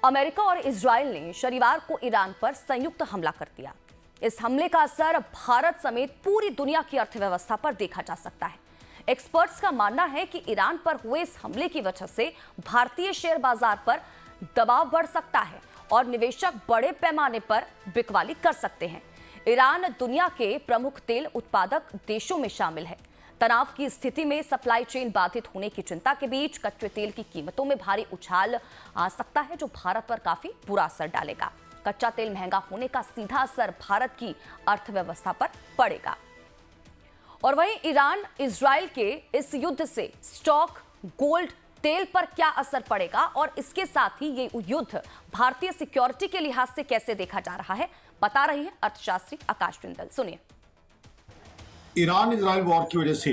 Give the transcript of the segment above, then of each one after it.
America और Israel ने शनिवार को ईरान पर संयुक्त हमला कर दिया। इस हमले का असर भारत समेत पूरी दुनिया की अर्थव्यवस्था पर देखा जा सकता है। एक्सपर्ट्स का मानना है कि ईरान पर हुए इस हमले की वजह से भारतीय शेयर बाजार पर दबाव बढ़ सकता है और निवेशक बड़े पैमाने पर बिकवाली कर सकते हैं। ईरान दुनिया के प्रमुख तेल उत्पादक देशों में शामिल है। तनाव की स्थिति में सप्लाई चेन बाधित होने की चिंता के बीच कच्चे तेल की कीमतों में भारी उछाल आ सकता है, जो भारत पर काफी बुरा असर डालेगा। कच्चा तेल महंगा होने का सीधा असर भारत की अर्थव्यवस्था पर पड़ेगा। और वहीं ईरान इजराइल के इस युद्ध से स्टॉक, गोल्ड, तेल पर क्या असर पड़ेगा और इसके साथ ही ये युद्ध भारतीय सिक्योरिटी के लिहाज से कैसे देखा जा रहा है, बता रही है अर्थशास्त्री आकाश जिंदल। सुनिए। ईरान इजराइल वॉर की वजह से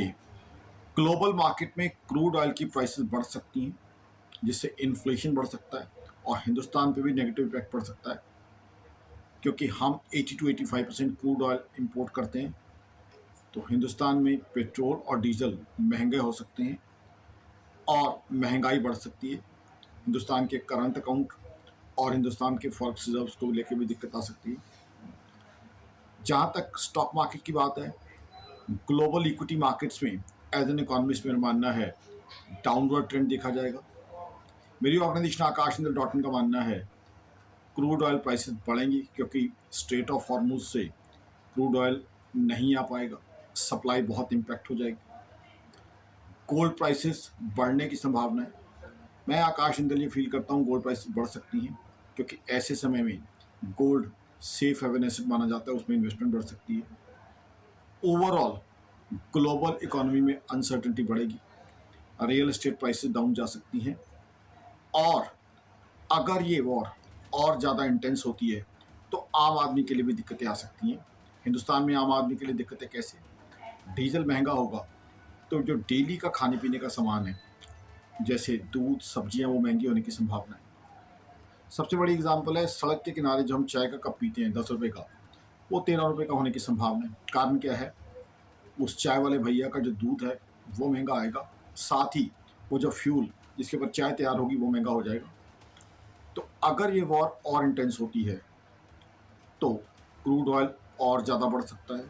ग्लोबल मार्केट में क्रूड ऑयल की प्राइसेस बढ़ सकती हैं, जिससे इन्फ्लेशन बढ़ सकता है और हिंदुस्तान पे भी नेगेटिव इफेक्ट पड़ सकता है, क्योंकि हम 80 to 85% क्रूड ऑयल इंपोर्ट करते हैं। तो हिंदुस्तान में पेट्रोल और डीजल महंगे हो सकते हैं और महंगाई बढ़ सकती है। हिंदुस्तान के करंट अकाउंट और हिंदुस्तान के फॉरेक्स रिजर्व्स को लेकर भी दिक्कत आ सकती है। जहाँ तक स्टॉक मार्केट की बात है, ग्लोबल इक्विटी मार्केट्स में एज एन इकोनॉमिस्ट मेरा मानना है डाउनवर्ड ट्रेंड देखा जाएगा। मेरी ऑर्गेनाइजेशन आकाशचंद्र.in का मानना है क्रूड ऑयल प्राइसेस बढ़ेंगी, क्योंकि स्ट्रेट ऑफ हॉर्मुज से क्रूड ऑयल नहीं आ पाएगा, सप्लाई बहुत इम्पैक्ट हो जाएगी। गोल्ड प्राइसेस बढ़ने की संभावना है। मैं आकाश जिंदल ये फील करता हूँ गोल्ड प्राइसेस बढ़ सकती हैं, क्योंकि ऐसे समय में गोल्ड सेफ हेवन एसेट माना जाता है, उसमें इन्वेस्टमेंट बढ़ सकती है। ओवरऑल ग्लोबल इकोनॉमी में अनसर्टेनिटी बढ़ेगी, रियल एस्टेट प्राइसेस डाउन जा सकती हैं और अगर ये वॉर और ज़्यादा इंटेंस होती है तो आम आदमी के लिए भी दिक्कतें आ सकती हैं। हिंदुस्तान में आम आदमी के लिए दिक्कतें कैसे? डीजल महंगा होगा तो जो डेली का खाने पीने का सामान है, जैसे दूध, सब्जियां, वो महंगी होने की संभावना है। सबसे बड़ी एग्जांपल है सड़क के किनारे जो हम चाय का कप पीते हैं 10 रुपये का, वो 13 रुपये का होने की संभावना है। कारण क्या है? उस चाय वाले भैया का जो दूध है वो महंगा आएगा, साथ ही वो जो फ्यूल जिसके ऊपर चाय तैयार होगी वो महंगा हो जाएगा। तो अगर ये वॉर और इंटेंस होती है तो क्रूड ऑयल और ज़्यादा बढ़ सकता है।